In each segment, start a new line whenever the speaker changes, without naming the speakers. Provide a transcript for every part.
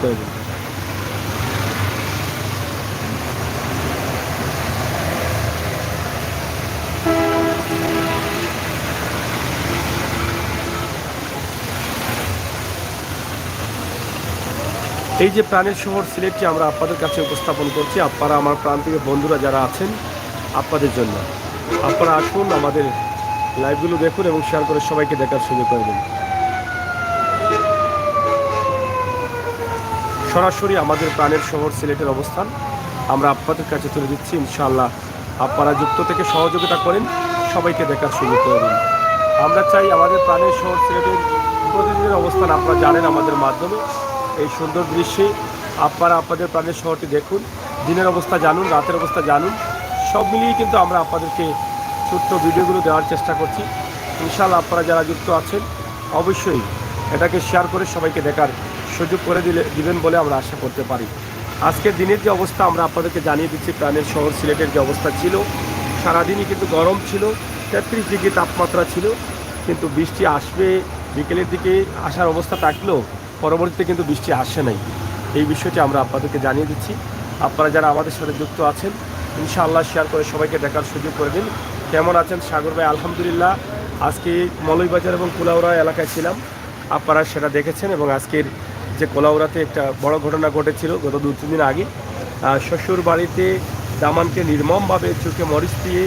করে দিন। এই যে প্রাণের শহর সিলেটটি আমরা আপনাদের কাছে উপস্থাপন করছি, আপনারা আমার প্রান্তিক বন্ধুরা যারা আছেন আপনাদের জন্য। আপনারা আসুন, আমাদের লাইভগুলো দেখুন এবং শেয়ার করে সবাইকে দেখার সুযোগ করে দিন। সরাসরি আমাদের প্রাণের শহর সিলেটের অবস্থান আমরা আপনাদের কাছে তুলে দিচ্ছি। ইনশাআল্লাহ আপনারা যুক্ত থেকে সহযোগিতা করেন, সবাইকে দেখার সুযোগ করে দিন। আমরা চাই আমাদের প্রাণের শহর সিলেটের প্রতিদিনের অবস্থান আপনারা জানেন আমাদের মাধ্যমে। এই সুন্দর দৃশ্যে আপনারা আপনাদের প্রাণের শহরটি দেখুন, দিনের অবস্থা জানুন, রাতের অবস্থা জানুন, সব মিলিয়ে কিন্তু আমরা আপনাদেরকে ছোট্ট ভিডিওগুলো দেওয়ার চেষ্টা করছি। ইনশাআল্লাহ আপনারা যারা যুক্ত আছেন অবশ্যই এটাকে শেয়ার করে সবাইকে দেখার সুযোগ করে দিবেন বলে আমরা আশা করতে পারি। আজকের দিনের যে অবস্থা আমরা আপনাদেরকে জানিয়ে দিচ্ছি, প্রাণের শহর সিলেটের যে অবস্থা ছিল, সারাদিনই কিন্তু গরম ছিল, 33 ডিগ্রি তাপমাত্রা ছিল, কিন্তু বৃষ্টি আসবে বিকেলের দিকে আসার অবস্থা থাকলেও পরবর্তীতে কিন্তু বৃষ্টি আসে নাই। এই বিষয়টি আমরা আপনাদেরকে জানিয়ে দিচ্ছি। আপনারা যারা আমাদের সাথে যুক্ত আছেন ইনশাআল্লাহ শেয়ার করে সবাইকে দেখার সুযোগ করে দিন। কেমন আছেন সাগর ভাই? আলহামদুলিল্লাহ। আজকে মৌলভীবাজার এবং কুলাউড়া এলাকায় ছিলাম, আপনারা সেটা দেখেছেন। এবং আজকের যে কুলাউড়াতে একটা বড় ঘটনা ঘটেছিল গত 2-3 দিন আগে, শ্বশুর বাড়িতে দামানকে নির্মমভাবে চোখে মরিচ দিয়ে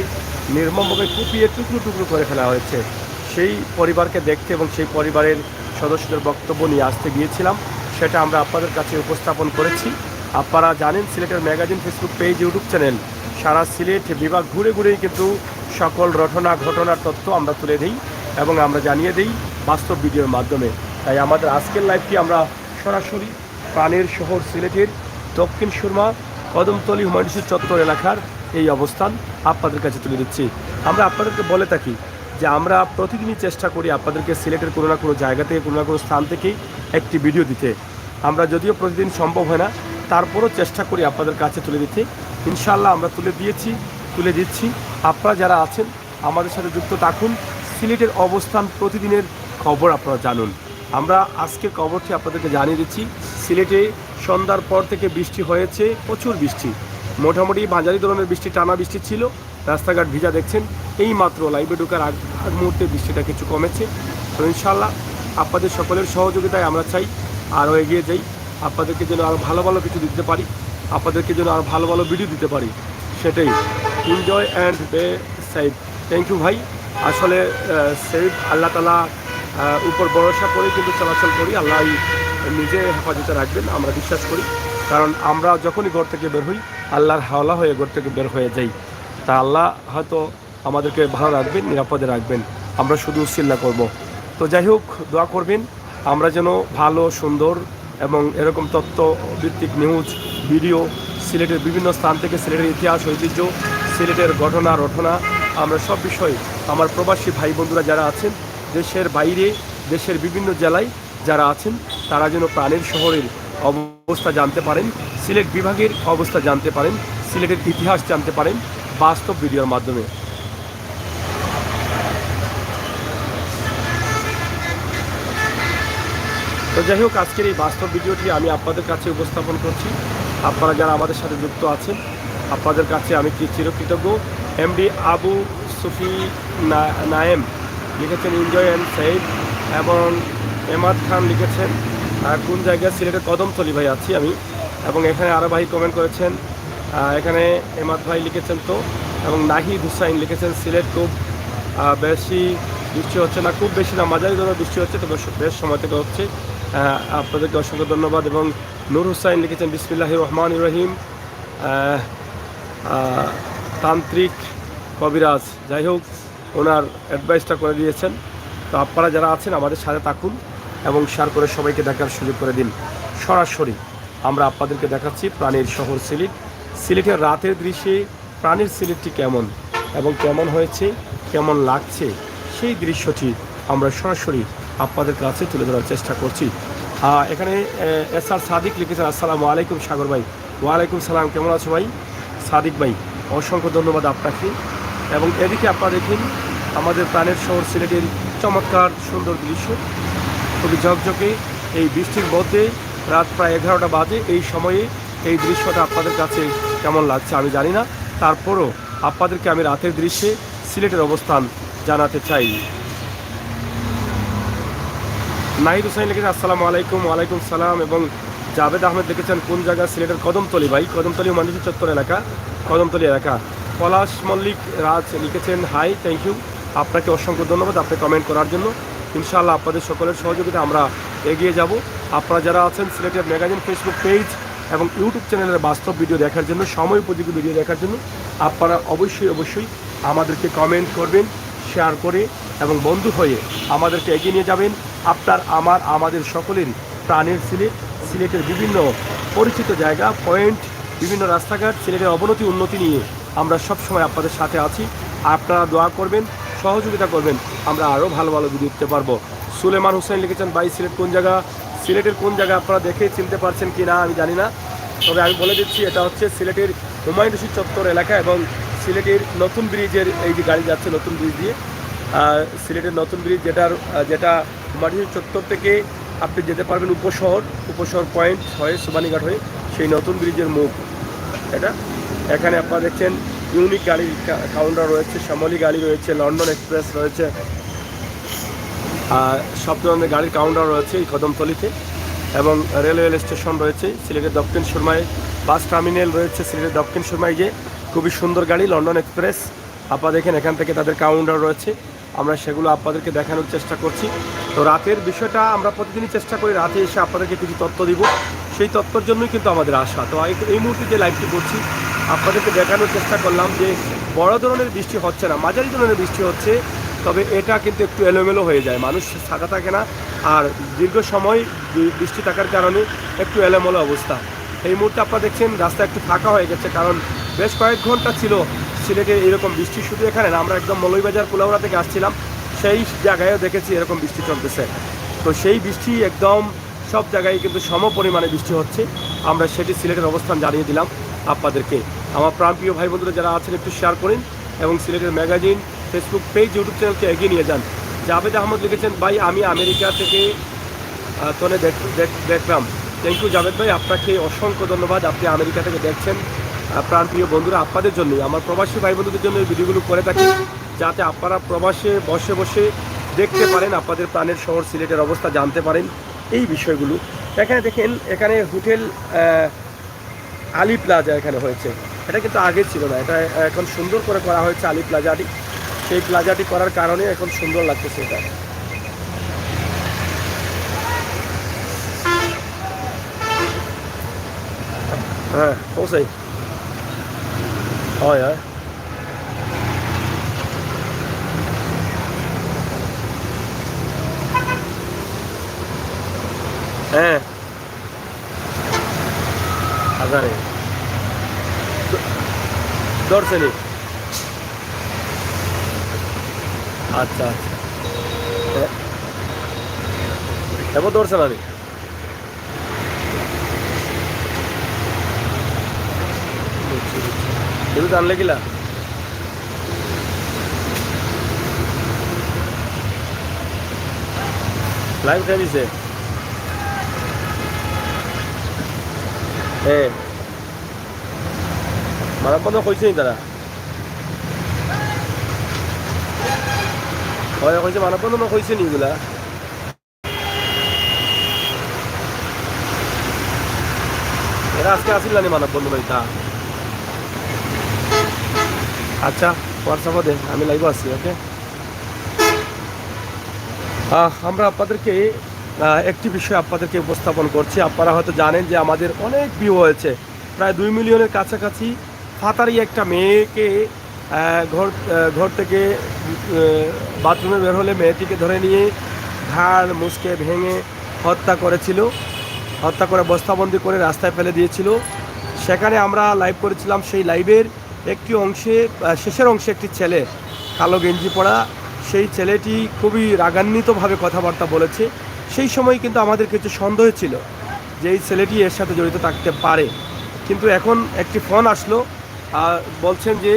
নির্মমভাবে কুপিয়ে টুকরো টুকরো করে ফেলা হয়েছে। সেই পরিবারকে দেখতে এবং সেই পরিবারের সদস্যদের বক্তব্য নিয়ে আসতে গিয়েছিলাম, সেটা আমরা আপনাদের কাছে উপস্থাপন করেছি। আপনারা জানেন সিলেটের magazine Facebook page, YouTube channel সারা সিলেট বিভাগ ঘুরে ঘুরেই কিন্তু সকল ঘটনার তথ্য আমরা তুলে দিই এবং আমরা জানিয়ে দিই বাস্তব ভিডিওর মাধ্যমে। তাই আমাদের আজকের লাইভটি আমরা সরাসরি প্রাণের শহর সিলেটের দক্ষিণ সুরমা কদমতলী হুমায়ুন চত্বর এলাকার এই অবস্থান আপনাদের কাছে তুলে দিচ্ছি। আমরা আপনাদেরকে বলে থাকি যে আমরা প্রতিদিনই চেষ্টা করি আপনাদেরকে সিলেটের কোনো না কোনো জায়গা থেকে, কোনো না কোনো স্থান থেকেই একটি ভিডিও দিতে। আমরা যদিও প্রতিদিন সম্ভব হয় না, তারপরও চেষ্টা করি আপনাদের কাছে তুলে দিতে। ইনশাআল্লাহ আমরা তুলে দিচ্ছি। আপনারা যারা আছেন আমাদের সাথে যুক্ত থাকুন, সিলেটের অবস্থান প্রতিদিনের খবর আপনারা জানুন। আমরা আজকের খবরটি আপনাদেরকে জানিয়ে দিচ্ছি। সিলেটে সন্ধ্যার পর থেকে বৃষ্টি হয়েছে, প্রচুর বৃষ্টি, মোটামুটি মাঝারি ধরনের বৃষ্টি, টানা বৃষ্টি ছিল, রাস্তাঘাট ভিজা দেখছেন। এই মাত্র লাইভে ঢোকার আগ মুহূর্তে বৃষ্টিটা কিছু কমেছে। তো ইনশাআল্লাহ আপনাদের সকলের সহযোগিতায় আমরা চাই আরও এগিয়ে যাই, আপনাদেরকে যেন আরও ভালো ভালো কিছু দিতে পারি, আপনাদেরকে যেন আরও ভালো ভালো ভিডিও দিতে পারি, সেটাই। এনজয় অ্যান্ড বে সেফ। থ্যাংক ইউ ভাই। আসলে সেফ আল্লাহ তাআলা উপর ভরসা করে কিন্তু চলাচল করি, আল্লাহ নিজে হেফাজতে রাখবেন আমরা বিশ্বাস করি। কারণ আমরা যখনই ঘর থেকে বের হই আল্লাহর হাওলা হয়ে ঘর থেকে বের হয়ে যাই। তা আল্লাহ হয়তো আমাদেরকে ভালো রাখবেন, নিরাপদে রাখবেন, আমরা শুধু উসিলা করব। তো যাই হোক, দোয়া করবেন আমরা যেন ভালো, সুন্দর এবং এরকম তথ্য ভিত্তিক নিউজ ভিডিও সিলেটের বিভিন্ন স্থান থেকে, সিলেটের ইতিহাস, ঐতিহ্য, সিলেটের ঘটনা রটনা, আমরা সব বিষয়ে আমার প্রবাসী ভাই বন্ধুরা যারা আছেন দেশের বাইরে, দেশের বিভিন্ন জেলায় যারা আছেন, তারা যেন প্রাণের শহরের অবস্থা জানতে পারেন, সিলেট বিভাগের অবস্থা জানতে পারেন, সিলেটের ইতিহাস জানতে পারেন বাস্তব ভিডিওর মাধ্যমে। তো যাই হোক, আজকের এই বাস্তব ভিডিওটি আমি আপনাদের কাছে উপস্থাপন করছি। আপনারা যারা আমাদের সাথে যুক্ত আছেন আপনাদের কাছে আমি চিরকৃতজ্ঞ। এমডি আবু সুফি নায়েম লিখেছেন এনজয় অ্যান্ড সেভ, এবং এমাদ খান লিখেছেন কোন জায়গায়, সিলেটের কদমতলী ভাই আছি আমি। এবং এখানে আরও ভাই কমেন্ট করেছেন, এখানে এমাদ ভাই লিখেছেন তো, এবং নাহিদ হুসাইন লিখেছেন সিলেট খুব বেশি বৃষ্টি হচ্ছে না, খুব বেশি না, মাঝারি ধরনের বৃষ্টি হচ্ছে, তবে বেশ সময় থেকে হচ্ছে। আপনাদেরকে অসংখ্য ধন্যবাদ। এবং নূর হুসাইন লিখেছেন বিসমিল্লাহির রহমানির রহিম, তান্ত্রিক কবিরাজ, যাই হোক ওনার অ্যাডভাইসটা করে দিয়েছেন। তো আপনারা যারা আছেন আমাদের সাথে থাকুন এবং শেয়ার করে সবাইকে দেখার সুযোগ করে দিন। সরাসরি আমরা আপনাদেরকে দেখাচ্ছি প্রাণের শহর সিলেট, সিলেটের রাতের দৃশ্যে প্রাণের সিলেটটি কেমন এবং কেমন হয়েছে, কেমন লাগছে, সেই দৃশ্যটি আমরা সরাসরি আপনাদের কাছে তুলে ধরার চেষ্টা করছি। এখানে এসআর সাদিক লিখেছেন আসসালামু আলাইকুম সাগর ভাই। ওয়ালাইকুম সালাম, কেমন আছো ভাই সাদিক ভাই? অসংখ্য ধন্যবাদ আপনাকে। এবং এদিকে আপনারা দেখেন আমাদের প্রাণের শহর সিলেটের চমৎকার সুন্দর দৃশ্য, খুবই ঝকঝকে। এই বৃষ্টির মধ্যে রাত প্রায় 11টা বাজে। এই সময়ে এই দৃশ্যটা আপনাদের কাছে কেমন লাগছে আমি জানি না, তারপরও আপনাদেরকে আমি রাতের দৃশ্যে সিলেটের অবস্থান জানাতে চাই। নাহিদ হুসাইন লিখেছেন আসসালামু আলাইকুম। ওয়ালাইকুম সালাম। এবং জাভেদ আহমেদ লিখেছেন কোন জায়গা? সিলেটের কদমতলী ভাই, কদমতলী মানুষের চত্বর এলাকা, কদমতলী এলাকা। পলাশ মল্লিক রাজ লিখেছেন হাই, থ্যাংক ইউ, আপনাকে অসংখ্য ধন্যবাদ আপনি কমেন্ট করার জন্য। ইনশাআল্লাহ আপনাদের সকলের সহযোগিতা আমরা এগিয়ে যাব। আপনারা যারা আছেন সিলেটের ম্যাগাজিন ফেসবুক পেজ এবং ইউটিউব চ্যানেলের বাস্তব ভিডিও দেখার জন্য, সময় উপযোগী ভিডিও দেখার জন্য আপনারা অবশ্যই আমাদেরকে কমেন্ট করবেন, শেয়ার করে এবং বন্ধু হয়ে আমাদেরকে এগিয়ে নিয়ে যাবেন। আপনার আমাদের সকলেরই প্রাণের সিলেটের বিভিন্ন পরিচিত জায়গা, পয়েন্ট, বিভিন্ন রাস্তাঘাট, সিলেটের অবনতি উন্নতি নিয়ে আমরা সবসময় আপনাদের সাথে আছি। আপনারা দোয়া করবেন, সহযোগিতা করবেন, আমরা আরও ভালো ভালো ভিডিও দিতে পারবো। সুলেমান হোসেন লিখেছেন ভাই সিলেট কোন জায়গা? সিলেটের কোন জায়গা আপনারা দেখে চিনতে পারছেন কি না আমি জানি না, তবে আমি বলে দিচ্ছি এটা হচ্ছে সিলেটের হুমায়ুন রশিদ চত্বর এলাকা এবং সিলেটের নতুন ব্রিজের এই যে গাড়ি যাচ্ছে নতুন ব্রিজ দিয়ে, সিলেটের নতুন ব্রিজ যেটা হুমায়ুন রশিদ চত্বর থেকে আপনি যেতে পারবেন উপশহর পয়েন্ট হয়ে সুবানীঘাট হয়ে, সেই নতুন ব্রিজের মুখ এটা। এখানে আপনারা দেখছেন ইউনিক গাড়ির কাউন্টার রয়েছে, শ্যামলী গাড়ি রয়েছে, লন্ডন এক্সপ্রেস রয়েছে, সব ধরনের গাড়ির কাউন্টার রয়েছে এই কদমতলীতে এবং রেলওয়ে স্টেশন রয়েছে। সিলেটের দক্ষিণ সুরমায় বাস টার্মিনাল রয়েছে, সিলেটের দক্ষিণ সুরমায় যে খুবই সুন্দর গাড়ি লন্ডন এক্সপ্রেস, আপনারা দেখেন এখান থেকে তাদের কাউন্টার রয়েছে, আমরা সেগুলো আপনাদেরকে দেখানোর চেষ্টা করছি। তো রাতের বিষয়টা আমরা প্রতিদিনই চেষ্টা করি রাতে এসে আপনাদেরকে কিছু তথ্য দিব, সেই তথ্যর জন্যই কিন্তু আমাদের আশা। তো এই মুহূর্তে যে লাইভটি করছি আপনাদেরকে দেখানোর চেষ্টা করলাম যে বড় ধরনের বৃষ্টি হচ্ছে না, মাঝারি ধরনের বৃষ্টি হচ্ছে, তবে এটা কিন্তু একটু এলোমেলো হয়ে যায়, মানুষ থাকা থাকে না, আর দীর্ঘ সময় বৃষ্টি থাকার কারণে একটু এলোমেলো অবস্থা। এই মুহূর্তে আপনারা দেখছেন রাস্তা একটু ফাঁকা হয়ে গেছে, কারণ বেশ কয়েক ঘন্টা ছিল সিলেটে এরকম বৃষ্টি, শুধু এখানে না, আমরা একদম মৌলভীবাজার কুলাউড়া থেকে আসছিলাম সেই জায়গায়ও দেখেছি এরকম বৃষ্টি চলতেছে। তো সেই বৃষ্টি একদম সব জায়গায় কিন্তু সম পরিমাণে বৃষ্টি হচ্ছে, আমরা সেটি সিলেটের অবস্থান জানিয়ে দিলাম আপনাদেরকে। আমার প্রাণপ্রিয় ভাই বন্ধুরা যারা আছেন একটু শেয়ার করুন এবং সিলেটের ম্যাগাজিন ফেসবুক পেজ ইউটিউব চ্যানেলকে এগিয়ে নিয়ে যান। জাভেদ আহমদ লিখেছেন ভাই আমি আমেরিকা থেকে তোনে দেখলাম। থ্যাংক ইউ জাভেদ ভাই, আপনাকে অসংখ্য ধন্যবাদ, আপনি আমেরিকা থেকে দেখছেন। প্রাণপ্রিয় বন্ধুরা আপনাদের জন্যই, আমার প্রবাসী ভাই বন্ধুদের জন্য এই ভিডিওগুলো করে থাকি, যাতে আপনারা প্রবাসে বসে বসে দেখতে পারেন, আপনাদের প্রাণের শহর সিলেটের অবস্থা জানতে পারেন এই বিষয়গুলো। এখানে দেখেন, এখানে হোটেল আলী প্লাজা এখানে হয়েছে, এটা কিন্তু আগে ছিল না, এটা এখন সুন্দর করে করা হয়েছে আলী প্লাজাটি, সেই প্লাজাটি করার কারণে এখন সুন্দর লাগতেছে এটা। হ্যাঁ পৌঁছাই হয় হয় হ্যাঁ হাজারে দর্শনী। আচ্ছা আচ্ছা এবার দর্শন আমি কিন্তু জানলে কিলা লাইভ খেয়ে দিছে। হ্যাঁ মানব বন্ধ কইছে নি তারা, হয় কইছে মানব বন্ধ কইছে নি এগুলা? এরা আজকে আসিল না মানব বন্ধ নইতা। আচ্ছা হোয়াটসঅ্যাপে দে, আমি লাইভ আছি। ওকে, আমরা আপনাদেরকে একটি বিষয় আপনাদেরকে উপস্থাপন করছি। আপনারা হয়তো জানেন যে আমাদের অনেক ভিউ হয়েছে, প্রায় 2 মিলিয়নের কাছাকাছি। ফাতারি একটা মেয়েকে ঘর থেকে বাথরুমে বের হলে মেয়েটিকে ধরে নিয়ে ঘাড় মুচকে ভেঙে হত্যা করেছিল, হত্যা করে বস্তাবন্দি করে রাস্তায় ফেলে দিয়েছিল। সেখানে আমরা লাইভ করেছিলাম, সেই লাইভের একটি অংশে শেষের অংশে একটি ছেলে কালো গেঞ্জি পরা, সেই ছেলেটি খুবই রাগান্বিতভাবে কথাবার্তা বলেছে। সেই সময় কিন্তু আমাদের কিছু সন্দেহ ছিল যে এই ছেলেটি এর সাথে জড়িত থাকতে পারে, কিন্তু এখন একটি ফোন আসলো, বলছেন যে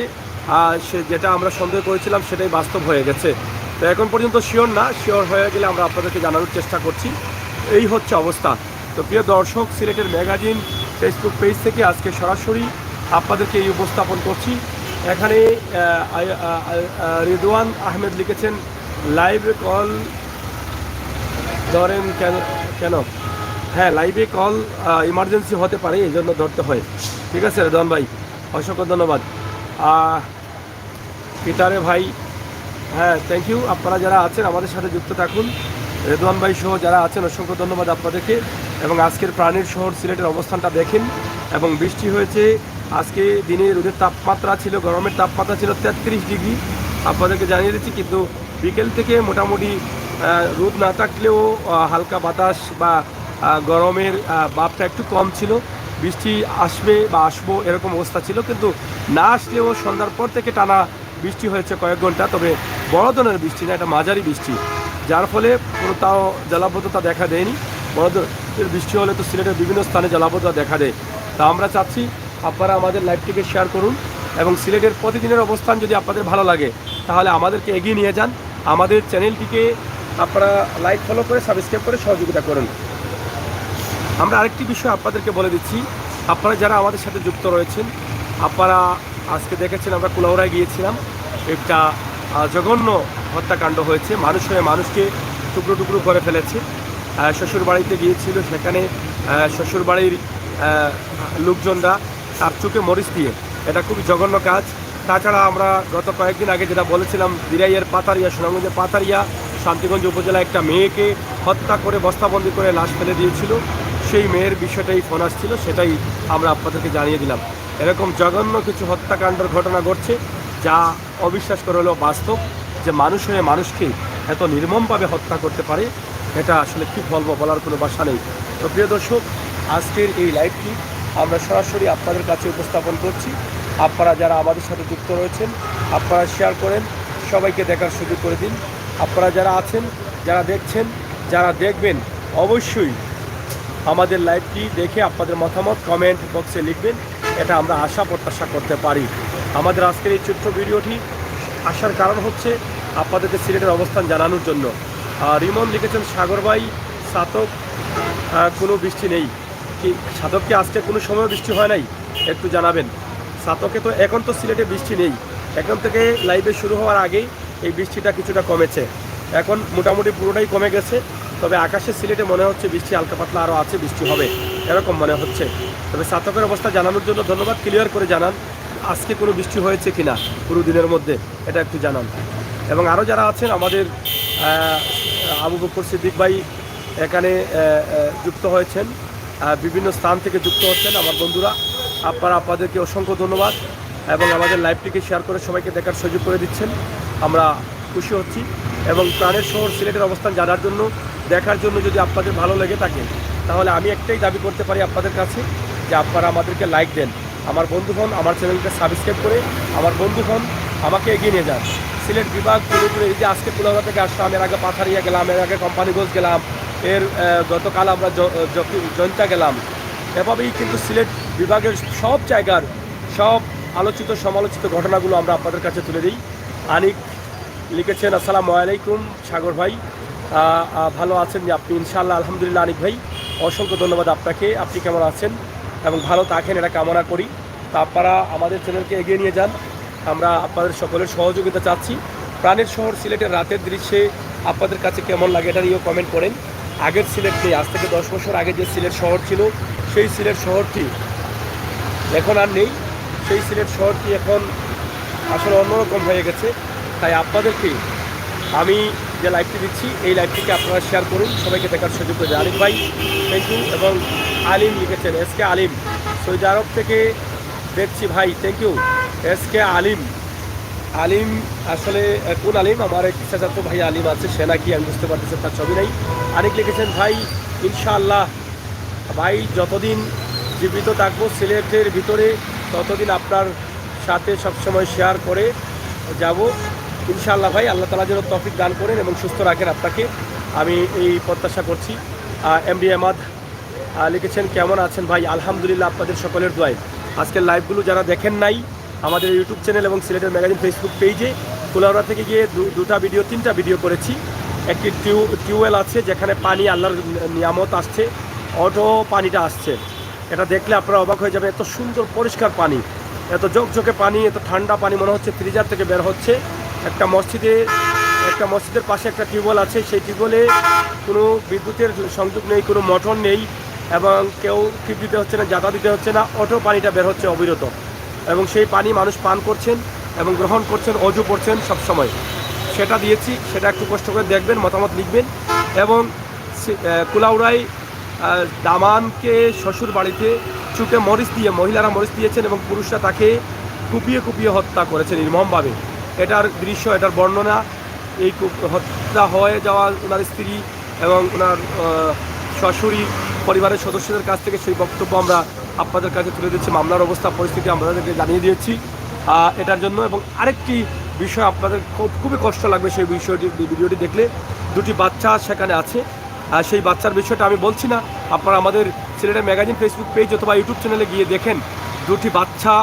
সে যেটা আমরা সন্দেহ করেছিলাম সেটাই বাস্তব হয়ে গেছে। তো এখন পর্যন্ত শিওর না, শিওর হয়ে গেলে আমরা আপনাদেরকে জানানোর চেষ্টা করছি। এই হচ্ছে অবস্থা। তো প্রিয় দর্শক, সিলেটের ম্যাগাজিন ফেসবুক পেজ থেকে আজকে সরাসরি আপনাদেরকে এই উপস্থাপন করছি। এখানে রিদওয়ান আহমেদ লিখেছেন, লাইভে কল ধরেন কেন? হ্যাঁ, লাইভে কল ইমার্জেন্সি হতে পারে, এই জন্য ধরতে হয়। ঠিক আছে রেদওয়ান ভাই, অসংখ্য ধন্যবাদ। পিতারে ভাই, হ্যাঁ থ্যাংক ইউ। আপনারা যারা আছেন আমাদের সাথে যুক্ত থাকুন। রেদওয়ান ভাই সহ যারা আছেন অসংখ্য ধন্যবাদ আপনাদেরকে। এবং আজকের প্রাণের শহর সিলেটের অবস্থানটা দেখেন। এবং বৃষ্টি হয়েছে আজকে দিনে, রোদের তাপমাত্রা ছিল, গরমের তাপমাত্রা ছিল 33 ডিগ্রি, আপনাদেরকে জানিয়ে দিচ্ছি। কিন্তু বিকেল থেকে মোটামুটি রোদ না থাকলেও হালকা বাতাস বা গরমের ভাবটা একটু কম ছিল। বৃষ্টি আসবে বা আসবো এরকম অবস্থা ছিল, কিন্তু না আসলেও সন্ধ্যার পর থেকে টানা বৃষ্টি হয়েছে কয়েক ঘন্টা। তবে বড় ধরনের বৃষ্টি না, এটা মাঝারি বৃষ্টি, যার ফলে কোনো তাও জলাবদ্ধতা দেখা দেয়নি। বড় ধরনের বৃষ্টি হলে তো সিলেটের বিভিন্ন স্থানে জলাবদ্ধতা দেখা দেয়। তা আমরা চাচ্ছি আপনারা আমাদের লাইভটিকে শেয়ার করুন এবং সিলেটের প্রতিদিনের অবস্থান যদি আপনাদের ভালো লাগে তাহলে আমাদেরকে এগিয়ে নিয়ে যান। আমাদের চ্যানেলটিকে আপনারা লাইক ফলো করে সাবস্ক্রাইব করে সহযোগিতা করুন। আমরা আরেকটি বিষয় আপনাদেরকে বলে দিচ্ছি, আপনারা যারা আমাদের সাথে যুক্ত রয়েছেন, আপনারা আজকে দেখেছেন আমরা কুলাউড়ায় গিয়েছিলাম, একটা জঘন্য হত্যাকাণ্ড হয়েছে। মানুষ হয়ে মানুষকে টুকরো টুকরো করে ফেলেছে। শ্বশুরবাড়িতে গিয়েছিল, সেখানে শ্বশুরবাড়ির লোকজনরা তার চোখে মরিচ দিয়ে, এটা খুবই জঘন্য কাজ। তাছাড়া আমরা গত কয়েকদিন আগে যেটা বলেছিলাম, দিরাইয়ের পাতারিয়া, সুনামগঞ্জের পাতারিয়া শান্তিগঞ্জ উপজেলায় একটা মেয়েকে হত্যা করে বস্তাবন্দি করে লাশ ফেলে দিয়েছিল। সেই মেয়ের বিষয়টাই ফোন আসছিল, সেটাই আমরা আপনাদেরকে জানিয়ে দিলাম। এরকম জঘন্য কিছু হত্যাকাণ্ডের ঘটনা ঘটছে, যা অবিশ্বাস করে হলেও বাস্তব, যে মানুষ হয়ে মানুষকে এত নির্মমভাবে হত্যা করতে পারে, এটা আসলে কী বলবো, বলার কোনো ভাষা নেই। তো প্রিয় দর্শক, আজকের এই লাইভটি আমরা সরাসরি আপনাদের কাছে উপস্থাপন করছি। আপনারা যারা আমাদের সাথে যুক্ত রয়েছেন, আপনারা শেয়ার করেন, সবাইকে দেখার সুযোগ করে দিন। আপনারা যারা আছেন, যারা দেখছেন, যারা দেখবেন, অবশ্যই আমাদের লাইভটি দেখে আপনাদের মতামত কমেন্ট বক্সে লিখবেন। এটা আমরা আশা প্রত্যাশা করতে পারি। আমাদের আজকের এই ছোট্ট ভিডিওটি আসার কারণ হচ্ছে আপনাদেরকে সিলেটের অবস্থান জানানোর জন্য। রিমন লিখেছেন, সাগর ভাই সাতক কোনো বৃষ্টি নেই কি? সাতককে আজকে কোনো সময় বৃষ্টি হয় নাই? একটু জানাবেন। সাতকে তো এখন তো সিলেটে বৃষ্টি নেই, এখন থেকে লাইভে শুরু হওয়ার আগেই এই বৃষ্টিটা কিছুটা কমেছে, এখন মোটামুটি পুরোটাই কমে গেছে। তবে আকাশে সিলেটে মনে হচ্ছে বৃষ্টি হালকা পাতলা আরও আছে, বৃষ্টি হবে এরকম মনে হচ্ছে। তবে সাতকের অবস্থা জানানোর জন্য ধন্যবাদ। ক্লিয়ার করে জানান আজকে কোনো বৃষ্টি হয়েছে কি না পুরো দিনের মধ্যে, এটা একটু জানান। এবং আরও যারা আছেন, আমাদের আবু বকর সিদ্দিক ভাই এখানে যুক্ত হয়েছেন, বিভিন্ন স্থান থেকে যুক্ত হচ্ছেন আমার বন্ধুরা, আপনাদেরকে অসংখ্য ধন্যবাদ। এবং আমাদের লাইভটিকে শেয়ার করে সবাইকে দেখার সুযোগ করে দিচ্ছেন, আমরা খুশি হচ্ছি। এবং প্রাণের শহর সিলেটের অবস্থান জানার জন্য, দেখার জন্য যদি আপনাদের ভালো লেগে থাকে, তাহলে আমি একটাই দাবি করতে পারি আপনাদের কাছে, যে আপনারা আমাদেরকে লাইক দেন, আমার বন্ধু হন, আমার চ্যানেলকে সাবস্ক্রাইব করে আমার বন্ধু হন, আমাকে এগিয়ে নিয়ে যান। সিলেট বিভাগ পুরোপুরি, এই যে আজকে কুলাউড়া থেকে আসলাম, এর আগে পাথারিয়া গেলাম, এর আগে কোম্পানিগঞ্জ গেলাম, এর গতকাল আমরা জয়ন্তা গেলাম। এভাবেই কিন্তু সিলেট বিভাগের সব জায়গার সব আলোচিত সমালোচিত ঘটনাগুলো আমরা আপনাদের কাছে তুলে দিই। আনিক লিখেছেন, আসসালামু আলাইকুম সাগর ভাই, ভালো আছেন আপনি? ইনশাআল্লাহ আলহামদুলিল্লাহ। আনিক ভাই, অসংখ্য ধন্যবাদ আপনাকে। আপনি কেমন আছেন এবং ভালো থাকেন, এটা কামনা করি। তা আপনারা আমাদের চ্যানেলকে এগিয়ে নিয়ে যান, আমরা আপনাদের সকলের সহযোগিতা চাচ্ছি। প্রাণের শহর সিলেটের রাতের দৃশ্যে আপনাদের কাছে কেমন লাগে, এটা নিয়েও কমেন্ট করেন। আগের সিলেট নেই, আজ থেকে 10 বছর আগে যে সিলেট শহর ছিল, সেই সিলেট শহরটি এখন আর নেই। সেই সিলেট শহরটি এখন আসলে অন্যরকম হয়ে গেছে। তাই আপনাদেরকে আমি যে লাইভটি দিচ্ছি, এই লাইভটিকে আপনারা শেয়ার করুন, সবাইকে দেখার সুযোগ করে দেন। আলিম ভাই থ্যাংক ইউ। এবং আলিম লিখেছেন, এসকে আলিম সৌদি আরব থেকে দেখছি ভাই, থ্যাংক ইউ। এসকে আলিম, আলিম আসলে কোন আলিম? আমার এক চাচাত ভাই আলিম আছে, সে নাকি, আমি বুঝতে পারতেছি, তার ছবি নাই। আনিক লিখেছেন, ভাই ইনশাআল্লাহ ভাই যতদিন জীবিত থাকবো সিলেটের ভিতরে, ততদিন আপনার সাথে সবসময় শেয়ার করে যাব ইনশাআল্লাহ। ভাই আল্লাহ তাআলা যেন তৌফিক দান করেন এবং সুস্থ রাখেন আপনাকে, আমি এই প্রত্যাশা করছি। এমডি আহমদ লিখেছেন, কেমন আছেন ভাই? আলহামদুলিল্লাহ, আপনাদের সকলের দোয়ায়। আজকের লাইভগুলো যারা দেখেন নাই, আমাদের ইউটিউব চ্যানেল এবং সিলেটের ম্যাগাজিন ফেসবুক পেজে কুলাউড়া থেকে গিয়ে তিনটা ভিডিও করেছি। একটি টিউবওয়েল আছে যেখানে পানি, আল্লাহর নিয়ামত আসছে, অটো পানিটা আসছে। এটা দেখলে আপনারা অবাক হয়ে যাবে, এত সুন্দর পরিষ্কার পানি, এত ঝকঝকে পানি, এত ঠান্ডা পানি, মনে হচ্ছে ফ্রিজার থেকে বের হচ্ছে। একটা মসজিদের পাশে একটা টিউবওয়েল আছে, সেই টিউবওয়েলে কোনো বিদ্যুতের সংযোগ নেই, কোনো মোটর নেই, এবং কেউ টিপ দিতে হচ্ছে না, জাতা দিতে হচ্ছে না, অটো পানিটা বের হচ্ছে অবিরত, এবং সেই পানি মানুষ পান করছেন এবং গ্রহণ করছেন, অজু করছেন সবসময়। সেটা দিয়েছি, সেটা একটু কষ্ট করে দেখবেন, মতামত লিখবেন। এবং কুলাউড়ায় দামানকে শ্বশুর বাড়িতে চুকে মরিচ দিয়ে, মহিলারা মরিচ দিয়েছেন এবং পুরুষরা তাকে কুপিয়ে কুপিয়ে হত্যা করেছেন নির্মমভাবে। এটার দৃশ্য, এটার বর্ণনা, এই হত্যা হয়ে যাওয়া ওনার স্ত্রী এবং ওনার শাশুড়ি পরিবারের সদস্যদের কাছ থেকে সেই বক্তব্য আমরা আপনাদের কাছে তুলে দিচ্ছি। মামলার অবস্থা পরিস্থিতি আমাদেরকে জানিয়ে দিয়েছি এটার জন্য। এবং আরেকটি বিষয় আপনাদের খুবই কষ্ট লাগবে সেই ভিডিওটি দেখলে, দুটি বাচ্চা সেখানে আছে। সেই বাচ্চার বিষয়টা আমি বলছি না, আপনারা আমাদের সিলেটের ম্যাগাজিন ফেসবুক পেজ অথবা ইউটিউব চ্যানেলে গিয়ে দেখেন। দুটি বাচ্চা,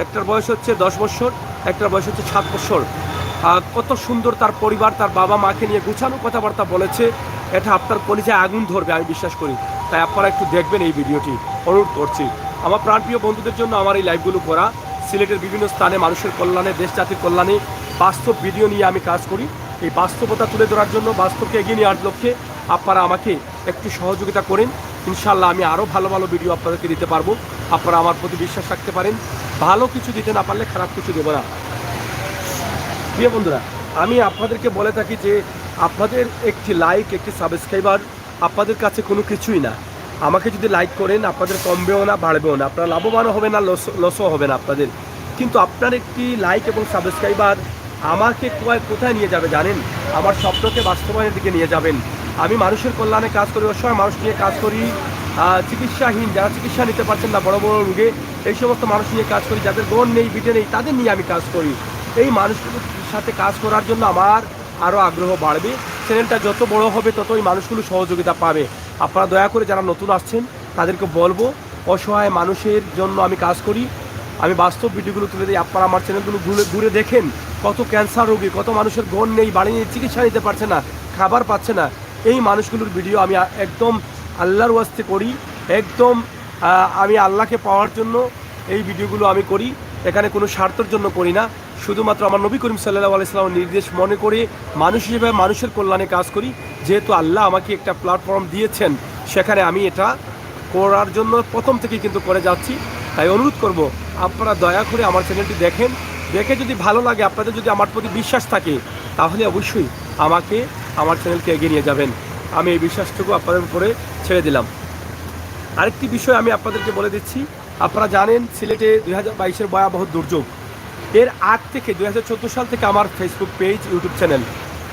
একটার বয়স হচ্ছে 10 বছর, একটার বয়স হচ্ছে 7 বছর। কত সুন্দর তার পরিবার, তার বাবা মাকে নিয়ে গুছানো কথাবার্তা বলেছে। এটা আপনার কলিজায় আগুন ধরবে আমি বিশ্বাস করি। তাই আপনারা একটু দেখবেন এই ভিডিওটি, অনুরোধ করছি। আমার প্রাণপ্রিয় বন্ধুদের জন্য আমার এই লাইভগুলো করা। সিলেটের বিভিন্ন স্থানে মানুষের কল্যাণে, দেশ জাতির কল্যাণে বাস্তব ভিডিও নিয়ে আমি কাজ করি। এই বাস্তবতা তুলে ধরার জন্য, বাস্তবকে এগিয়ে নেওয়ার লক্ষ্যে আপনারা আমাকে একটু সহযোগিতা করেন। ইনশাল্লাহ আমি আরও ভালো ভালো ভিডিও আপনাদেরকে দিতে পারবো। আপনারা আমার প্রতি বিশ্বাস রাখতে পারেন। ভালো কিছু দিতে না পারলে খারাপ কিছু দেবো না। প্রিয় বন্ধুরা, আমি আপনাদেরকে বলে থাকি যে আপনাদের একটি লাইক, একটি সাবস্ক্রাইবার আপনাদের কাছে কোনো কিছুই না। আমাকে যদি লাইক করেন, আপনাদের কমবেও না, বাড়বেও না, আপনারা লাভবানও হবে না, লসও হবে না আপনাদের। কিন্তু আপনার একটি লাইক এবং সাবস্ক্রাইবার আমাকে কোথায় নিয়ে যাবে জানেন? আমার স্বপ্নকে বাস্তবায়নের দিকে নিয়ে যাবেন। আমি মানুষের কল্যাণে কাজ করি, অসহায় মানুষ নিয়ে কাজ করি, চিকিৎসাহীন, যারা চিকিৎসা নিতে পারছেন না বড় বড় রোগে, এই সমস্ত মানুষ নিয়ে কাজ করি, যাদের বোন নেই, বিটে নেই, তাদের নিয়ে আমি কাজ করি। এই মানুষগুলোর সাথে কাজ করার জন্য আমার আরও আগ্রহ বাড়বে। চ্যানেলটা যত বড় হবে তত এই মানুষগুলো সহযোগিতা পাবে। আপনারা দয়া করে যারা নতুন আসছেন তাদেরকে বলবো, অসহায় মানুষের জন্য আমি কাজ করি। আমি বাস্তব ভিডিওগুলো তুলে দিই। আপনারা আমার চ্যানেলগুলো ঘুরে দেখেন, কত ক্যান্সার রোগী, কত মানুষের ঘর নেই, বাড়ি নেই, চিকিৎসা নিতে পারছে না, খাবার পাচ্ছে না। এই মানুষগুলোর ভিডিও আমি একদম আল্লাহর ওয়াস্তে করি, একদম আমি আল্লাহকে পাওয়ার জন্য এই ভিডিওগুলো আমি করি। এখানে কোনো স্বার্থের জন্য করি না, শুধুমাত্র আমার নবী করিম সাল্লাল্লাহু আলাইহি ওয়াসাল্লামের নির্দেশ মনে করে মানুষ হিসেবে মানুষের কল্যাণে কাজ করি। যেহেতু আল্লাহ আমাকে একটা প্ল্যাটফর্ম দিয়েছেন, সেখানে আমি এটা করার জন্য প্রথম থেকে কিন্তু করে যাচ্ছি। তাই অনুরোধ করব, আপনারা দয়া করে আমার চ্যানেলটি দেখেন, দেখে যদি ভালো লাগে, আপনাদের যদি আমার প্রতি বিশ্বাস থাকে, তাহলে অবশ্যই আমাকে, আমার চ্যানেলকে এগিয়ে নিয়ে যাবেন। আমি এই বিশ্বাসটুকু আপনাদের উপরে ছেড়ে দিলাম। আরেকটি বিষয় আমি আপনাদেরকে বলে দিচ্ছি, আপনারা জানেন সিলেটে 2022-এর ভয়াবহ দুর্যোগ। এর আগ থেকে 2014 সাল থেকে আমার ফেসবুক পেজ, ইউটিউব চ্যানেল,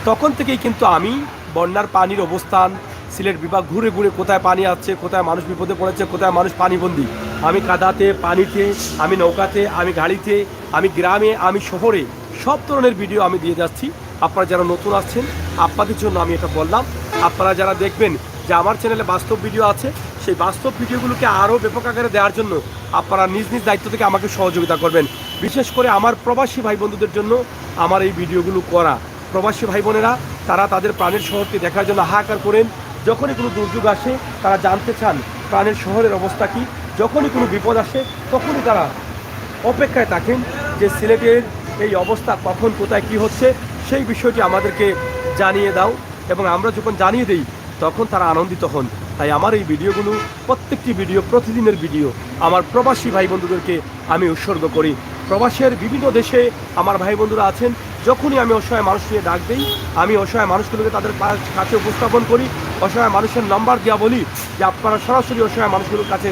তখন থেকেই কিন্তু আমি বন্যার পানির অবস্থান, সিলেট বিভাগ ঘুরে ঘুরে কোথায় পানি আছে, কোথায় মানুষ বিপদে পড়েছে, কোথায় মানুষ পানিবন্দী, আমি কাদাতে, পানিতে, আমি নৌকাতে, আমি গাড়িতে, আমি গ্রামে, আমি শহরে, সব ধরনের ভিডিও আমি দিয়ে যাচ্ছি। আপনারা যারা নতুন আসছেন, আপনাদের জন্য আমি এটা বললাম। আপনারা যারা দেখবেন যে আমার চ্যানেলে বাস্তব ভিডিও আছে, সেই বাস্তব ভিডিওগুলোকে আরও ব্যাপক আকারে দেওয়ার জন্য আপনারা নিজ নিজ দায়িত্ব থেকে আমাকে সহযোগিতা করবেন। বিশেষ করে আমার প্রবাসী ভাই বন্ধুদের জন্য আমার এই ভিডিওগুলো করা। প্রবাসী ভাই বোনেরা তারা তাদের প্রাণের শহরকে দেখার জন্য হাহাকার করেন। যখনই কোনো দুর্যোগ আসে তারা জানতে চান প্রাণের শহরের অবস্থা কী। যখনই কোনো বিপদ আসে তখনই তারা অপেক্ষায় থাকেন যে সিলেটের এই অবস্থা কখন, কোথায়, কী হচ্ছে, সেই বিষয়টি আমাদেরকে জানিয়ে দাও। এবং আমরা যখন জানিয়ে দিই তখন তারা আনন্দিত হন। তাই আমার এই ভিডিওগুলো, প্রত্যেকটি ভিডিও, প্রতিদিনের ভিডিও আমার প্রবাসী ভাই বন্ধুদেরকে আমি উৎসর্গ করি। প্রবাসের বিভিন্ন দেশে আমার ভাই বন্ধুরা আছেন, যখনই আমি অসহায় মানুষ নিয়ে ডাক দিই, আমি অসহায় মানুষগুলোকে তাদের কাছে উপস্থাপন করি, অসহায় মানুষের নাম্বার দেওয়া বলি যে আপনারা সরাসরি অসহায় মানুষগুলোর কাছে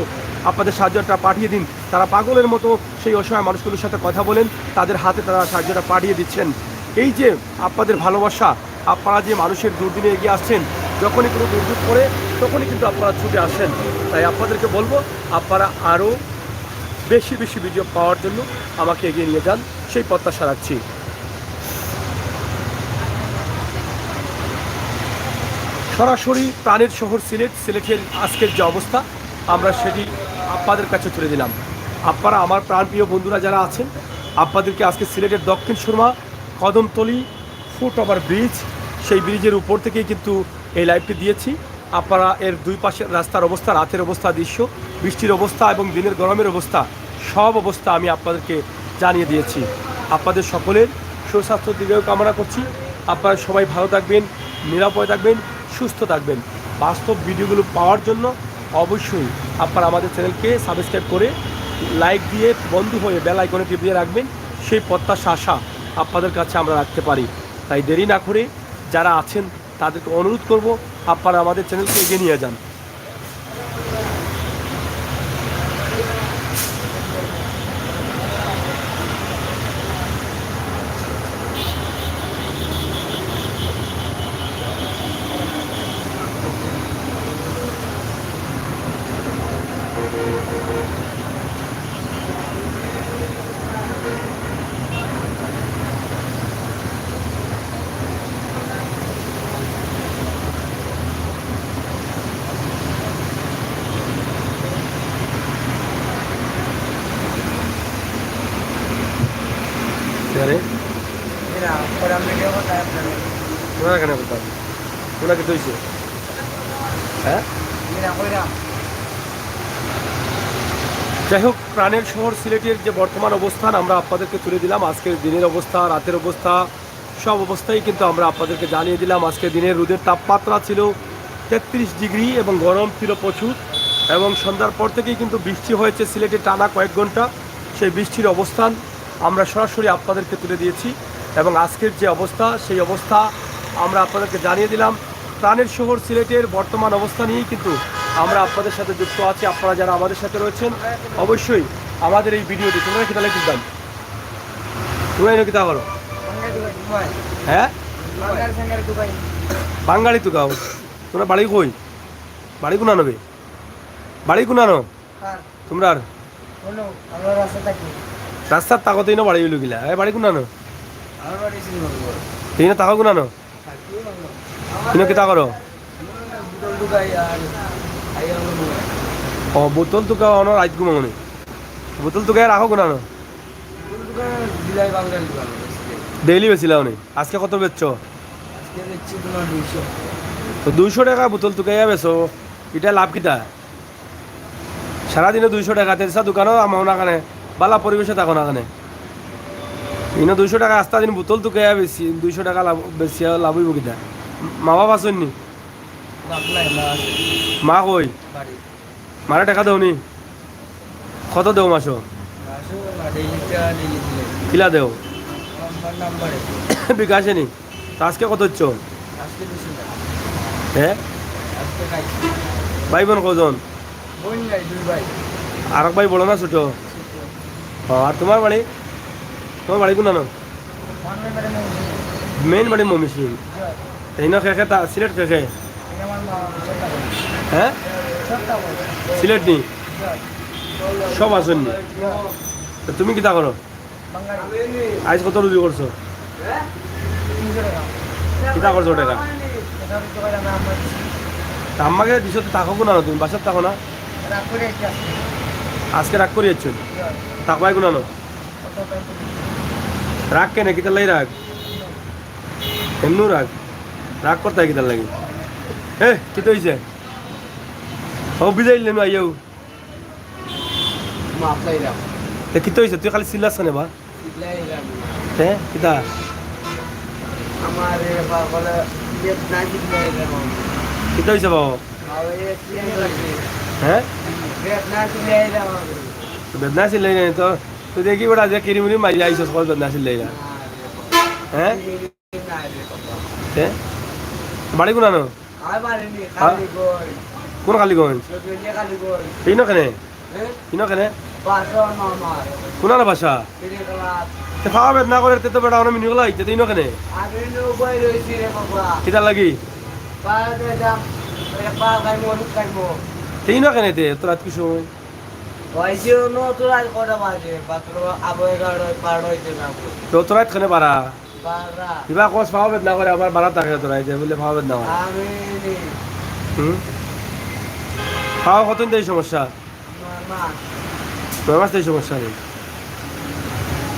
আপনাদের সাহায্যটা পাঠিয়ে দিন। তারা পাগলের মতো সেই অসহায় মানুষগুলোর সাথে কথা বলেন, তাদের হাতে তারা সাহায্যটা পাঠিয়ে দিচ্ছেন। এই যে আপনাদের ভালোবাসা, আপনারা যে মানুষের দুর্দিনে এগিয়ে আসছেন, যখনই কোনো দুর্যোগ পড়ে তখনই কিন্তু আপনারা ছুটে আসেন। তাই আপনাদেরকে বলবো, আপনারা আরও বেশি বেশি ভিডিও পাওয়ার জন্য আমাকে এগিয়ে নিয়ে যান, সেই প্রত্যাশা রাখছি। সরাসরি প্রাণের শহর সিলেটের আজকের যে অবস্থা, আমরা সেটি আপনাদের কাছে তুলে দিলাম। আপনারা আমার প্রাণপ্রিয় বন্ধুরা যারা আছেন, আপনাদেরকে আজকে সিলেটের Dakshin Surma Kadamtali foot over bridge, সেই ব্রিজের উপর থেকেই কিন্তু এই লাইভটি দিয়েছি। আপনারা এর দুই পাশের রাস্তার অবস্থা, রাতের অবস্থা, দৃশ্য, বৃষ্টির অবস্থা এবং দিনের গরমের অবস্থা, সব অবস্থা আমি আপনাদেরকে জানিয়ে দিয়েছি। আপনাদের সকলের সুস্বাস্থ্য দিকেও কামনা করছি। আপনারা সবাই ভালো থাকবেন, নিরাপদে থাকবেন, সুস্থ থাকবেন। বাস্তব ভিডিওগুলো পাওয়ার জন্য অবশ্যই আপনারা আমাদের চ্যানেলকে সাবস্ক্রাইব করে লাইক দিয়ে বন্ধু হয়ে বেল আইকনে টিপিয়ে রাখবেন। সেই প্রত্যাশা আশা আপনাদের কাছে আমরা রাখতে পারি। তাই দেরি না করে যারা আছেন তাদেরকে অনুরোধ করব, আপনারা আমাদের চ্যানেলকে এগিয়ে নিয়ে যান। কেন বলতাম ওনাকে দইছে হ্যাঁ। যাই হোক, প্রাণের শহর সিলেটের যে বর্তমান অবস্থান আমরা আপনাদেরকে তুলে দিলাম। আজকের দিনের অবস্থা, রাতের অবস্থা, সব অবস্থাই কিন্তু আমরা আপনাদেরকে জানিয়ে দিলাম। আজকে দিনের রোদের তাপমাত্রা ছিল 33 ডিগ্রি এবং গরম ছিল প্রচুর, এবং সন্ধ্যার পর থেকেই কিন্তু বৃষ্টি হয়েছে সিলেটে টানা কয়েক ঘন্টা। সেই বৃষ্টির অবস্থান আমরা সরাসরি আপনাদেরকে তুলে দিয়েছি, এবং আজকের যে অবস্থা সেই অবস্থা আমরা আপনাদেরকে জানিয়ে দিলাম। প্রাণের শহর সিলেটের বর্তমান অবস্থা নিয়েই কিন্তু আমরা আপনাদের সাথে যুক্ত আছি। আপনারা যারা আমাদের সাথে রয়েছেন অবশ্যই আমাদের এই ভিডিওটি তোমরা কি তাহলে কিনতাম তোমরা এনে কিতা করো হ্যাঁ বাঙালি তো গাও। তোমরা বাড়ি কই? বাড়ি কোনা নেবে? বাড়ি কোনা নো তোমরা? রাস্তার তাকতেই না বাড়ি হইল গিলা। বাড়ি কোনা নো? এই না তাকা কোনা নো? কিনো কিতা করো? ও বোতল তুকা অন রাত ঘুমামনি। বোতল তুকায় রাখো কোনা নো? ডেইলি বেছিলাও নি? আজকে কত বেচছো? তো 200 টাকা বোতল তুকাইয়া বেছো, এটা লাভ কিতা? সারাদিনে 200 টাকা তেসা দোকানও আমাও না কানে, বালা পরিবেশে থাকো না কানে। ইনো 200 টাকা আস্তা দিন বোতল তুকাইয়া বেশি 200 টাকা লাভ, বেশি লাভ হইব কিতা? মা বাবা আসেন নি? মা কই? মারা টাকা দেও নি? কত দেও মাসো? কিলা দেও? বিকাশে নি? আজকে কত হচ্ছ? হ্যাঁ ভাই বোন কজন? আর এক ভাই বড় না ছোট? আর তোমার বাড়ি? তোমার বাড়ি কোন? মেইন বাড়ি মমিসিং। এই না খেখে তা সিলেট খেখে? হ্যাঁ সিলেট নি সব আসেন নি? তুমি কিতা করো? আজ কত রুজি করছো? কিতা করছো টাকা? আমাকে দিছো তো থাকো না, তুমি বাসার থাকো না? আজকে রাগ করে যাচ্ছ? থাকবাই কোনানো? রাগ কেন? কিতার লাগি রাগ? এমনু রাগ? রাগ করতে হয় কিতার লাগি? হ্যাঁ কিতো হয়েছে? ও বিজাইলে নু আইয়াও কিতো হয়েছে? তুই খালি চিল্লাছ না বা? হ্যাঁ কিতা? কিতো হয়েছে বাবা? হ্যাঁ বেদনা চিল্লাই নাই তো? তুই দেখি বেটা যে কিরিমিরি মারি আইসস কল বেদনা চিল্লাই না? হ্যাঁ বাড়ি কোন আনো? কোন কালীগঞ্জ? এই নখানে? এই নখানে কোন আনো বাসা? খাওয়া বেদনা করে তো বেটা অনেক মিনি গলা হইতে তুই নখানে কিতার লাগি? এই নখানে তে তোর রাত কি সময়? তো তোর রাত খানে পারা কিবা কস পাওয়া বেদনা করে আবার বাড়া থাকে তোরা যে বলে পাওয়া বেদনা করে। খাওয়া কতদিন তো এই সমস্যা? 9 মাস তো এই সমস্যা নেই।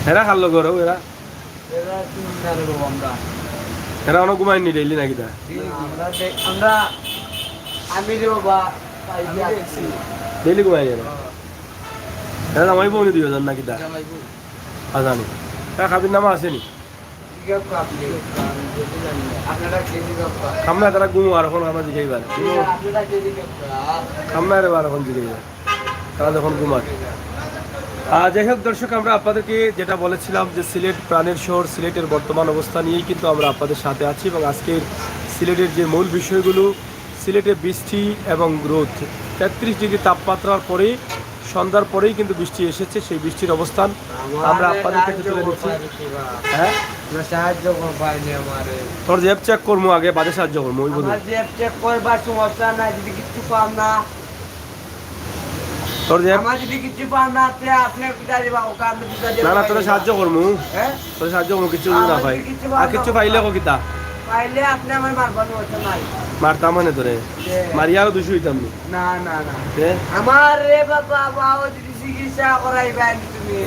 এরা খাল্লো করো এরা অনেক ঘুমায়নি ডেইলি নাকি? তা
আমি রে বাবা
ডেইলি ঘুমাই যায় না এটা জামাই বউনি দুজন নাকি তা আজানি খাবির নামা আসেনি খামনা তারা ঘুমো আর এখন আমরা জিগাই পারে খামনা রে বার এখন জিগাই পারে তারা যখন ঘুমায় যাই হোক দর্শক, আমরা আপনাদেরকে যেটা বলেছিলাম যে সিলেট প্রাণের শহর, সিলেটের বর্তমান অবস্থা নিয়েই কিন্তু আমরা আপনাদের সাথে আছি এবং আজকের সিলেটের যে মূল বিষয়গুলো, সিলেটে বৃষ্টি এবং রোদ 33 ডিগ্রি তাপমাত্রার পরেই সন্ধ্যার পরেই কিন্তু বৃষ্টি এসেছে। সেই বৃষ্টির অবস্থান আমরা আপনাদের কাছে তুলে দিচ্ছি। হ্যাঁ,
সাহায্য করবাইনি আমারে।
তোর জেব চেক করবো আগে, বাদে সাহায্য করবো। ওই বলবো
আমার জেব চেক করবার সমস্যা নাই, যদি কিছু পাম না
তোর জেব,
আমার যদি কিছু পাম না আপনি কিটা দিবা ওকে আমি দিবা
না না তোর সাহায্য করবো।
হ্যাঁ,
তোর সাহায্য করবো, কিছু না পাই আর কিছু পাইলে কো কিতা
পাইলে আপনি আমার মারবার সমস্যা নাই।
মারতাম মানে তোরে মারিয়াও 200 হইতাম
না না না আমার রে বাবা বাবা যদি চিকিৎসা করাইবাই তুমি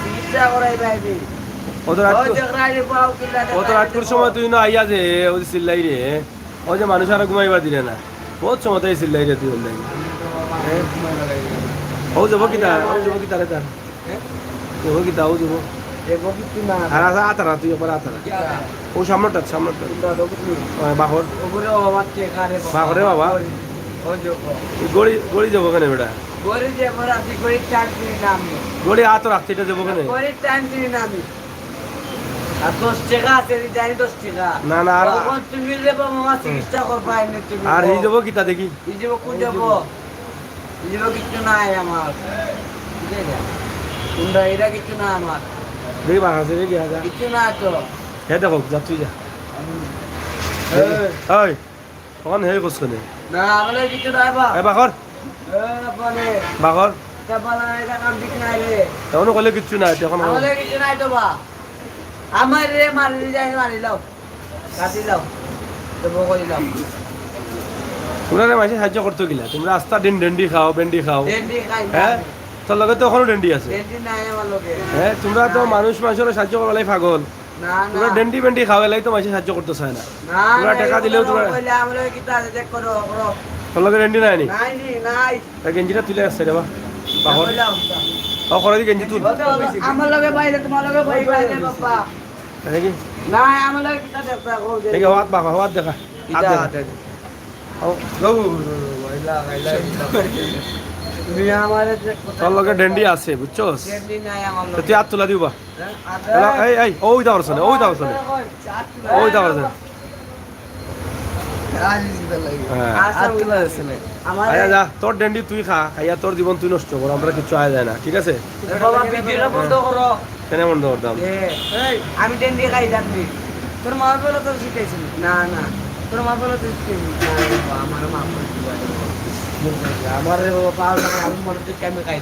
চিকিৎসা করাইবাই
ওদের আজকের সময় তুই না আইয়া যে ওই চিল্লাই রে, ওই যে মানুষ আর ঘুমাইবা দিলে না, বহুত সময় তাই চিল্লাই রে তুই বললাই ও যাবো কিতা, ও যাবো কিতা রে তার যাবো কিতা, ও যাবো আর আসা আতারা তুই এবার আতারা ও সামনেটা বাহর বাহরে বাবা গড়ি গড়ি যাবো কেন বেটা, গড়ি আত রাখতে এটা যাবো কেন না না আর এই যাবো কিতা দেখি
কিছু নাই আমার এটা কিছু না আমার
দেখি বাঘ আছে দেখি হাজার
কিছু না তো
হে দেখো যা তুই যা ওই তখন হে করছ নে
না আমারে কিছু নাই বা
এ বাঘর
বলে
বাঘর
তা বলা এটা কাম ঠিক নাই রে
তখন কইলে কিচ্ছু নাই তখন
আমারে কিছু নাই তো বা আমার রে মারি যাই মারি লাও কাটি লাও তো বকই লাও
তোমরা রে মাসে সাহায্য করতে গিলা, তোমরা আস্তা দিন ডেন্ডি খাও, বেন্ডি খাও,
ডেন্ডি খাই
হ্যাঁ তোর লগে তো এখনো ডেন্ডি আছে,
ডেন্ডি নাই আমার লগে
হ্যাঁ তোমরা তো মানুষ মানুষের সাহায্য করলাই পাগল,
না
তোমরা
না
ডেন্ডি বেন্ডি খাও এলাই তো মাসে সাহায্য করতে চায় না,
না
তোমরা টাকা দিলেও তোমরা
কইলে আমরা কি তা চেক করো করো
তোর লগে ডেন্ডি নাই নি
নাই নি নাই
গেঞ্জিটা তুলে আসছে রে বা বাঘর ও করে দি গেঞ্জি তুল
আমার লগে বাইরে তোমার লগে বাইরে বাবা
দেখি
নাই আমার লগে কিটা দেখতা গো
দেখি হাত বাঘ হাত দেখা হাত দেখা ও গো
বাইলা বাইলা তুমি আমারে
তোর লগে ডেন্ডি আছে বুঝছস,
ডেন্ডি নাই আমার
তো
লগে
তুই হাত তুলা দিবা এই এই ওই দাও রসনে ওই দাও রসনে ওই দাও রসনে আয়া যা তোর ডেন্ডি তুই খা, খাইয়া তোর জীবন তুই নষ্ট কর, আমরা কিছু আয়া যায় না, ঠিক আছে কেন বন্ধ করতাম
আমি ডেন্ডি খাই জানবি তোর মা বলে তোর শিখাইছিল না না তোর মা বলে তোর আমার মা আমার পাওয়া আমি মনে দুঃখে আমি খাই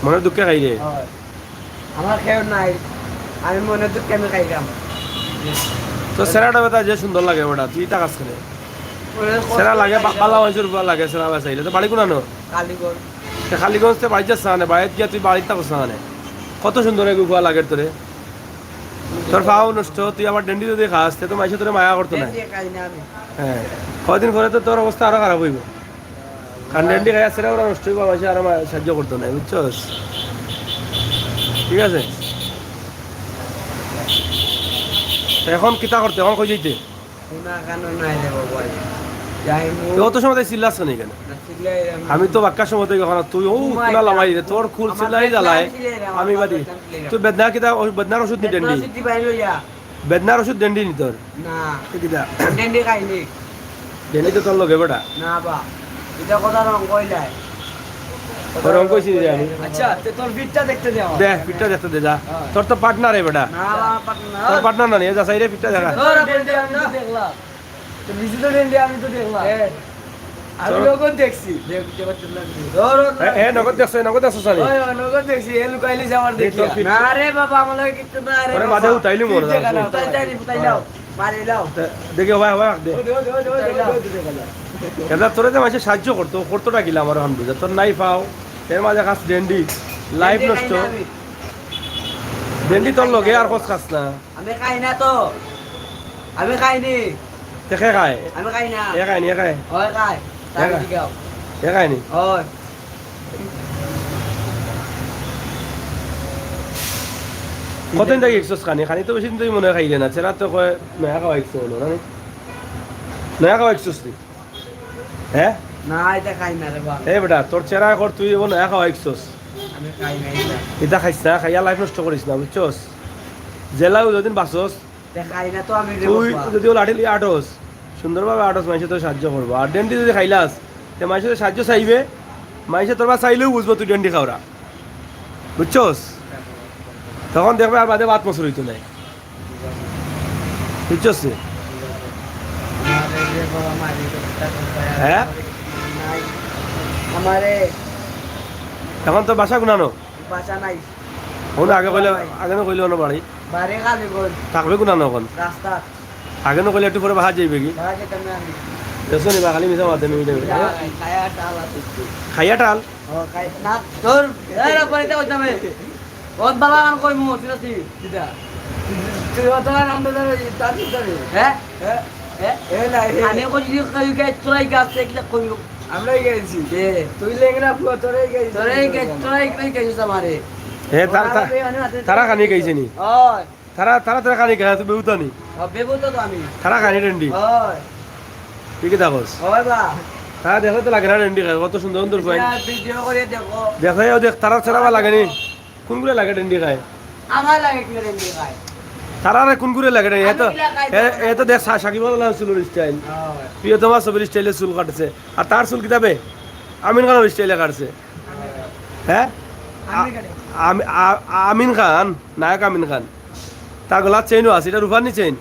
মনের দুঃখে খাই রে
আমার খেয়ে নাই আমি মনে দুঃখে আমি খাইলাম
তো সেরাটা বেটা যে সুন্দর লাগে ওটা তুই তা কাজ করে সেরা লাগে বালা মানুষের উপর লাগে সেরা বেচাইলে তো বাড়ি কোনানো
কালীগঞ্জ
খালিগঞ্জ থেকে বাড়ি যাচ্ছে না বাইরে গিয়া তুই বাড়িতে থাকছ না কত সুন্দর গুয়া লাগে তোরে, তোর পাও নষ্ট, তুই আবার ডেন্ডি যদি খাস তো মাইসে তোরে মায়া করতো না, হ্যাঁ কদিন পরে তো তোর অবস্থা আরো খারাপ হইব, কারণ ডেন্ডি খাই আসছে ওরা নষ্ট হইব, মাইসে আরো সাহায্য করতো না বুঝছস, ঠিক আছে এখন কিতা করতে এখন কই যাইতে অত সময় চিল্লাস কেন এখানে, আমি তো বাক্কার সময় এখন তুই ও কুলা লামাই রে তোর খুল চিল্লাই জ্বালায় আমি বাদি তুই বেদনা কিতা বেদনার ওষুধ নি ডেন্ডি বেদনার ওষুধ ডেন্ডি নি তোর
না
কিতা
ডেন্ডি খাইনি
ডেন্ডি তো তোর লগে বেটা
না বা এটা কথা রং কইলাই
তোর রং কইছি রে আমি
আচ্ছা তোর পিঠটা দেখতে যাও
দে পিঠটা দেখতে দে যা তোর তো পার্টনার রে বেটা
না পার্টনার
তোর পার্টনার না নিয়ে যা সাইরে পিঠটা দেখা
তোর ডেন্ডি আমি তো দেখলাম তো বিজু তো ডেন্ডি আমি তো দেখলাম আমি নগদ দেখছি দেখতে পাচ্ছেন না ধর
এ নগদ দেখছ সানি
ওই নগদ দেখছি এলু কাইলি যাওয়ার দেখি না রে বাবা আমার কিছু না রে
আরে বাদে উঠাইলি মোর
উঠাই দাও মারি দাও
দেখি ভাই ভাই দে কেদা তোরে যে মাসে সাহায্য করতো করতোটা গিলা আমার এখন বুঝা তোর নাই পাও এর মাঝে খাস ডেন্ডি লাইফ নষ্ট ডেন্ডি তোর লগে আর কস খাস না
আমি খাই না তো আমি খাইনি
দেখে খায়
আমি খাই না
এ খায়নি এ খায়
হয় খাই তার
দেখা।
দিকেও
এ খায়নি
হয়
কতদিন থেকে এক্সোস খানি খানি তো বেশি দিন থেকে মনে হয় খাইলে না সেরা তো কয় নয়া খাওয়া এক্সো হলো না নয়া খাওয়া এক্সোস তুই হ্যাঁ
না এটা খাই না রে বাবা
এ বেটা তোর চেহারা কর তুই এবার নয়া খাওয়া এক্সোস
আমি খাই না এটা
এটা খাইস না খাইয়া লাইফ নষ্ট করিস না বুঝছস জেলাও যদিন বাঁচস
এটা খাই না তো আমি রে
তুই
বাবা
যদি ও লাঠি লিয়ে আটস সুন্দরভাবে আটস মানুষে তোর সাহায্য করবো আর ডেন্টি যদি খাইলাস তে মানুষে তোর সাহায্য চাইবে মানুষে তোর বা চাইলেও বুঝবো তুই ডেন্টি খাওয়া বুঝছস তখন দেখবে আর বাদে বাত মসুর হইতো নাই বুঝছস রে?
আমারে রে বাবা মারি তো
হ্যাঁ?
আমারে
এখন তো বাসা গুনানো
বাসা নাই
আগে না কইলে অন্য বাড়ি
বারে খালি গোল
থাকবে গুনানো এখন
রাস্তা
আগে না কইলে একটু পরে বাহা যাইবে কি
বাড়া যেতে আমি
দেখছো নি বা খালি মিশা মাতে মিটে
খায়া টাল আছে
খাইয়া টাল
ও খাই না তোর এই রে পরে তো যাবে বহুত বালা গান কই মু তিরাতি দিদা তুই অত নাম দে তার দিতে হ্যাঁ হ্যাঁ এ না আমি কই যদি কই কে তোরাই গাছ একলা কই আমরাই গেছি এ তুই লেগরা ফুয়া তোরাই গেছি তোরাই গেছিস আমারে
হে তারা খানি খাইছে নি
ওই
তারা খানি খাই তুই বেউতা নি
বেবো তো আমি
তারা খানি ডেন্ডি
ওই
তুই কি থাকস
ওই বা
তারা দেখো তো লাগে না ডেন্ডি খায় কত সুন্দর সুন্দর খায়
ভিডিও করে দেখো
দেখো দেখ তারা ছাড়া লাগে নি কোনগুলো লাগে ডেন্ডি খায়
আমার লাগে কি রে খাই
তারা কোনগুলো লাগে না এ তো দেখ সাকিব আল চুলের স্টাইল
ওই
প্রিয়তমা ছবির স্টাইলে চুল কাটছে আর তার চুল কিতাবে আমিন খানের স্টাইলে কাটছে হ্যাঁ আমিন খান নায়ক আমিন খান তার গলার চেইনও আছে এটা রূপানি চেইন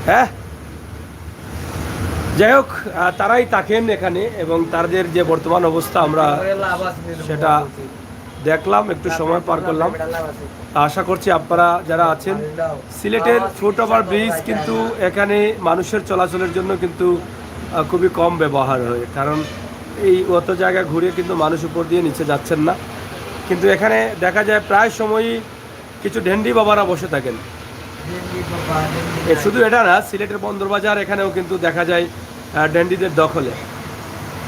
হ্যাঁ যাই হোক তারাই থাকেন এখানে এবং তাদের যে বর্তমান অবস্থা আমরা সেটা দেখলাম একটু সময় পার করলাম আশা করছি আপনারা যারা আছেন সিলেটের ফুটওভার ব্রিজ কিন্তু এখানে মানুষের চলাচলের জন্য কিন্তু খুবই কম ব্যবহার হয় কারণ এই অত জায়গা ঘুরে কিন্তু মানুষ উপর দিয়ে নিচে যাচ্ছেন না কিন্তু এখানে দেখা যায় প্রায় সময়ই কিছু ঢেন্ডি বাবারা বসে থাকেন শুধু এটা না সিলেটের বন্দরবাজার এখানেও কিন্তু দেখা যায় ড্যান্ডিদের দখলে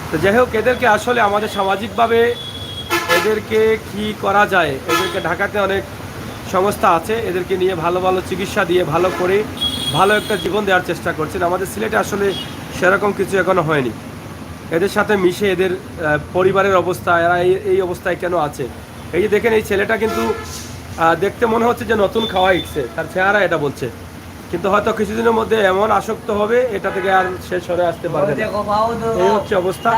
তো যাই হোক এদেরকে আসলে আমাদের সামাজিকভাবে এদেরকে কি করা যায় এদেরকে ঢাকাতে অনেক সংস্থা আছে এদেরকে নিয়ে ভালো ভালো চিকিৎসা দিয়ে ভালো করে ভালো একটা জীবন দেওয়ার চেষ্টা করছেন আমাদের সিলেটে আসলে সেরকম কিছু এখনো হয়নি এদের সাথে মিশে এদের পরিবারের অবস্থা এরা এই অবস্থায় কেন আছে এই যে দেখেন এই ছেলেটা কিন্তু দেখতে মনে হচ্ছে যে নতুন খাওয়া ইচ্ছে তার চেহারা এটা বলছে কিন্তু হয়তো কিছুদিনের মধ্যে এমন আসক্ত হবে এটা থেকে আর শেষ হয়ে আসতে পারবে না এই হচ্ছে অবস্থা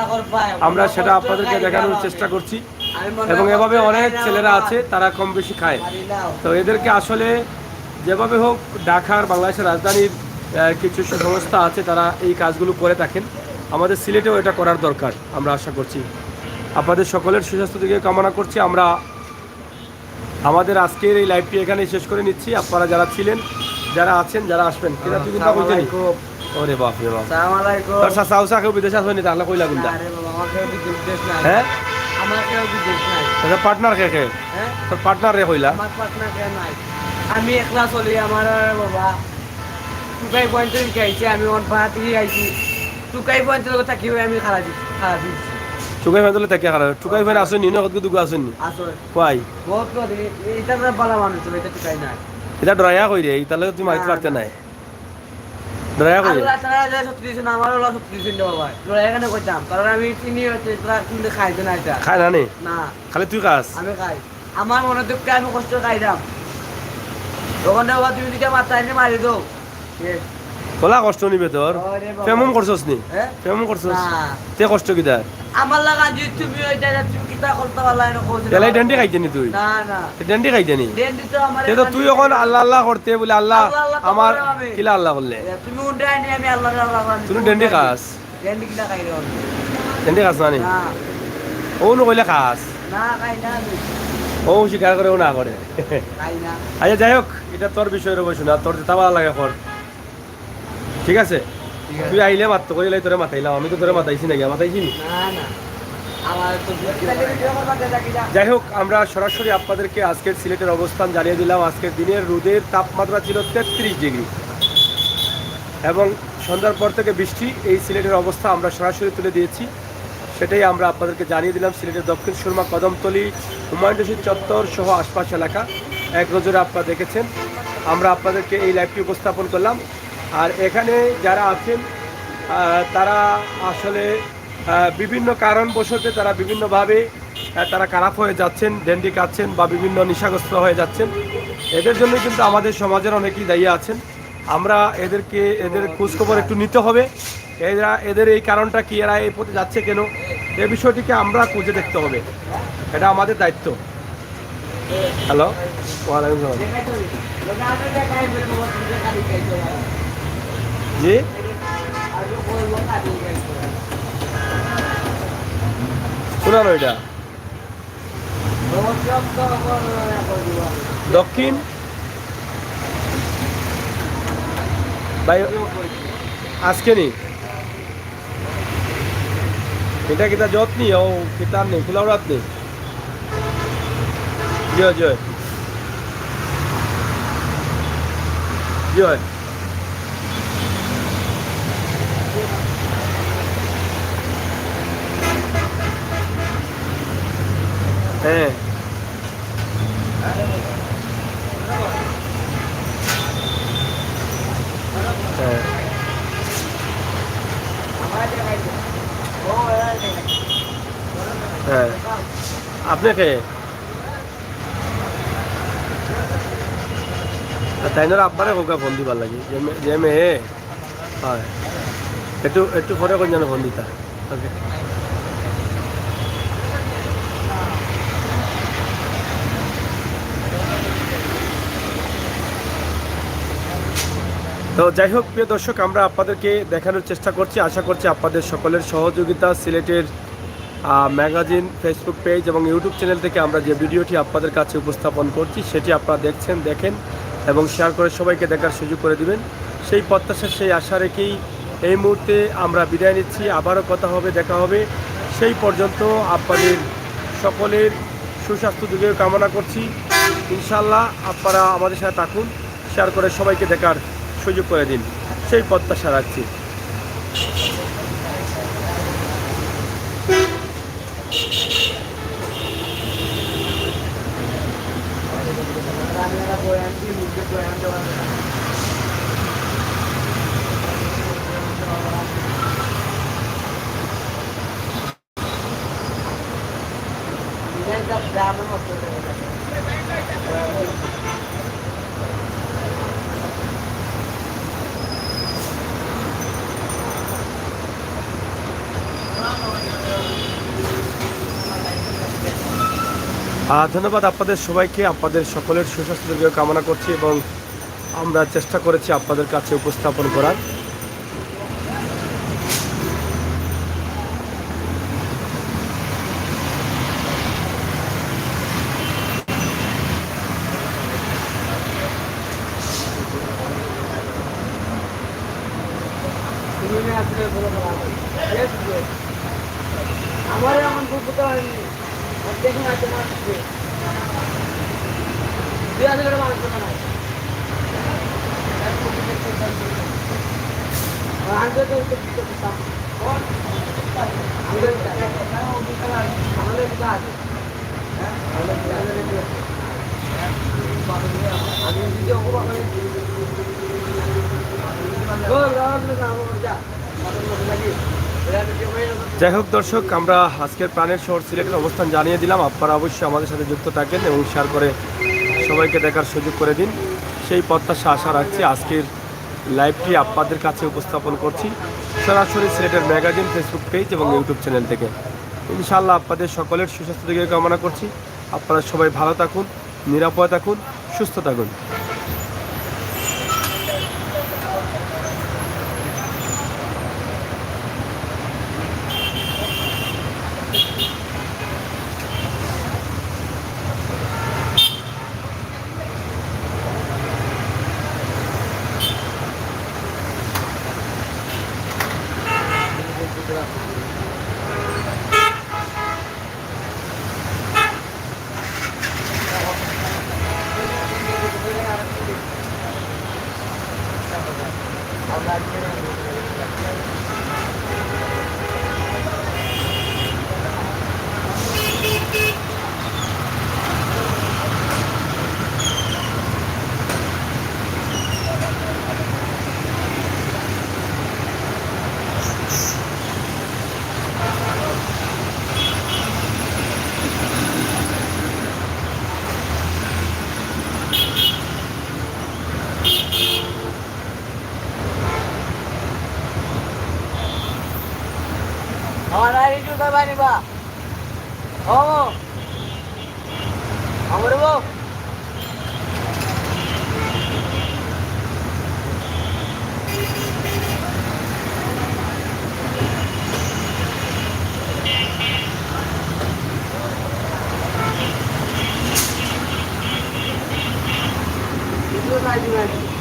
আমরা সেটা আপনাদেরকে দেখানোর চেষ্টা করছি এবং এভাবে অনেক ছেলেরা আছে তারা কম বেশি খায় তো এদেরকে আসলে যেভাবে হোক ঢাকার বাংলাদেশের রাজধানীর কিছু সংস্থা আছে তারা এই কাজগুলো করে থাকেন আমাদের সিলেটেও এটা করার দরকার আমরা আশা করছি আপনাদের সকলের সুস্বাস্থ্য দিকে কামনা করছি আমরা আমাদের আজকের এই লাইভটি এখানে শেষ করে নিচ্ছি আপনারা যারা ছিলেন যারা আছেন যারা আসবেন কিনা তুই কিন্তু বলছেন ওরে বাপ রে বাপ
আসসালামু আলাইকুম
তোর সাউসা কেউ বিদেশে আসবেনি তাহলে কইলা গুন্ডা
আরে বাবা আমাকে বিদেশ নাই
হ্যাঁ
আমাকে বিদেশ নাই
তোর পার্টনার কে কে
হ্যাঁ
তোর পার্টনার রে কইলা
আমার পার্টনার কে নাই আমি একলা চলি আমার আর বাবা টুকাই পয়েন্টের খাইছি আমি ওর ভাত দিয়ে খাইছি টুকাই পয়েন্টের কথা কি আমি খারাপ দিচ্ছি
চুকাই ফেলে তাকে খারাপ চুকাই ফেলে আসেনি না কত দুগু আসেনি
আসলে
কই
বহুত করে এটা তো বলা মানুষ এটা টুকাই নাই
এটা ডরায়া কই রে তাহলে তুই মাইতে পারতে নাই ডরায়া কই
আল্লাহ তাআলা যা সত্যি দিছেন আমারও আল্লাহ সত্যি দিছেন রে বাবা তোরা এখানে কইতাম কারণ আমি চিনি হচ্ছে তোরা কিন্তু খাইতে না এটা
খায় না নে
না
খালি তুই খাস
আমি খাই আমার মনে দুঃখে আমি কষ্ট খাইতাম তখন বাবা তুমি দিকে মাথা এনে মারি দাও
কলা কষ্ট নিবে তোর
ওরে বাবা।
কেমন করছস নি
হ্যাঁ?
কেমন করছস
না।
তে কষ্ট কি তার
আমার লাগা যে তুমি ওইটা তুমি কিতা করতে পারলা না কোন
এলাই ডেন্ডি খাইতে নি তুই
না না
ডেন্ডি খাইতে নি
দেন দিতে আমার
তে তো তুই এখন আল্লাহ আল্লাহ করতে বলে আল্লাহ
আল্লাহ আল্লাহ তো
আমার
করলাম আমি।
কিলা আল্লাহ করলে
তুমি উন্ডাই নি আমি আল্লাহ আল্লাহ করি
তুই ডেন্ডি খাস
ডেন্ডি কিটা খাই রে
ডেন্ডি খাস না নি
না
ও নো কইলে খাস
না খাই না আমি
ও স্বীকার করে ও না করে
খাই না
আচ্ছা যাই হোক এটা তোর বিষয়ের উপর শোনা তোর যেটা ভালো লাগে কর ঠিক আছে
ঠিক আছে।
তুই আইলে মাত্র কইলে তোরে মাথাইলাম আমি তো তোরে মাথাইছি নাকি মাথাইছি নি
না না আমার তো
যাই হোক আমরা সরাসরি আপনাদেরকে আজকের সিলেটের অবস্থান জানিয়ে দিলাম আজকের দিনের রোদের তাপমাত্রা ছিল 33 ডিগ্রি এবং সন্ধ্যার পর থেকে বৃষ্টি, এই সিলেটের অবস্থা আমরা সরাসরি তুলে দিয়েছি। সেটাই আমরা আপনাদেরকে জানিয়ে দিলাম। সিলেটের দক্ষিণ সুরমা, কদমতলী, হুমায়ুন রশিদ চত্বর সহ আশপাশ এলাকা এক নজরে আপনারা দেখেছেন। আমরা আপনাদেরকে এই লাইভটি উপস্থাপন করলাম। আর এখানে যারা আছেন তারা আসলে বিভিন্ন কারণবশত তারা বিভিন্নভাবে তারা খারাপ হয়ে যাচ্ছেন, ডেন্ডি খাচ্ছেন বা বিভিন্ন নেশাগ্রস্ত হয়ে যাচ্ছেন। এদের জন্য কিন্তু আমাদের সমাজের অনেকেই দায়ী আছেন। আমরা এদের খোঁজখবর একটু নিতে হবে। এদের এই কারণটা কি, এরা এই পথে যাচ্ছে কেন, এই বিষয়টিকে আমরা খুঁজে দেখতে হবে। এটা আমাদের দায়িত্ব। হ্যালো, ওয়ালাইকুম আসসালাম। জি, শোনানো এটা দক্ষিণ ভাই আজকে নি এটা কিতা যত্নি ও কিতার নেই ফুলাউরাত নেই। জয় জয় জয়। হ্যাঁ হ্যাঁ হ্যাঁ আপনাকে তাই না আব্বারে কোকা ফোন দিবার লাগে যে মেয়ে হয় একটু একটু পরে কোন যেন ফোন দিতা। ওকে, তো যাই হোক প্রিয় দর্শক, আমরা আপনাদেরকে দেখানোর চেষ্টা করছি। আশা করছি আপনাদের সকলের সহযোগিতা, সিলেটের ম্যাগাজিন ফেসবুক পেজ এবং ইউটিউব চ্যানেল থেকে আমরা যে ভিডিওটি আপনাদের কাছে উপস্থাপন করছি সেটি আপনারা দেখেন এবং শেয়ার করে সবাইকে দেখার সুযোগ করে দিবেন। সেই প্রত্যাশা, সেই আশা রেখেই এই মুহূর্তে আমরা বিদায় নিচ্ছি। আবারও কথা হবে, দেখা হবে। সেই পর্যন্ত আপনাদের সকলের সুস্বাস্থ্য যুগেও কামনা করছি। ইনশাল্লাহ আপনারা আমাদের সাথে থাকুন, শেয়ার করে সবাইকে দেখার সুযোগ করে দিন, সেই প্রত্যাশা রাখছি। ধন্যবাদ আপনাদের সবাইকে। আপনাদের সকলের সুস্বাস্থ্য দীর্ঘায়ু কামনা করছি এবং আমরা চেষ্টা করেছি আপনাদের কাছে উপস্থাপন করার।
আমার এমন বুঝতে হয়নি, দেখুন আছে না 2000 টাকা মানুষ না
যাই হোক দর্শক, আমরা আজকের প্রাণের শহর সিলেটের অবস্থান জানিয়ে দিলাম। আপনারা অবশ্যই আমাদের সাথে যুক্ত থাকেন এবং শেয়ার করে সবাইকে দেখার সুযোগ করে দিন, সেই প্রত্যাশা আশা রাখছি। আজকের লাইভটি আপনাদের কাছে উপস্থাপন করছি সরাসরি সিলেটের ম্যাগাজিন ফেসবুক পেজ এবং ইউটিউব চ্যানেল থেকে। ইনশাআল্লাহ আপনাদের সকলের সুস্বাস্থ্য দিকে কামনা করছি। আপনারা সবাই ভালো থাকুন, নিরাপদে থাকুন, সুস্থ থাকুন।
আমার আর একটু কই বানিবা ও আমার বউ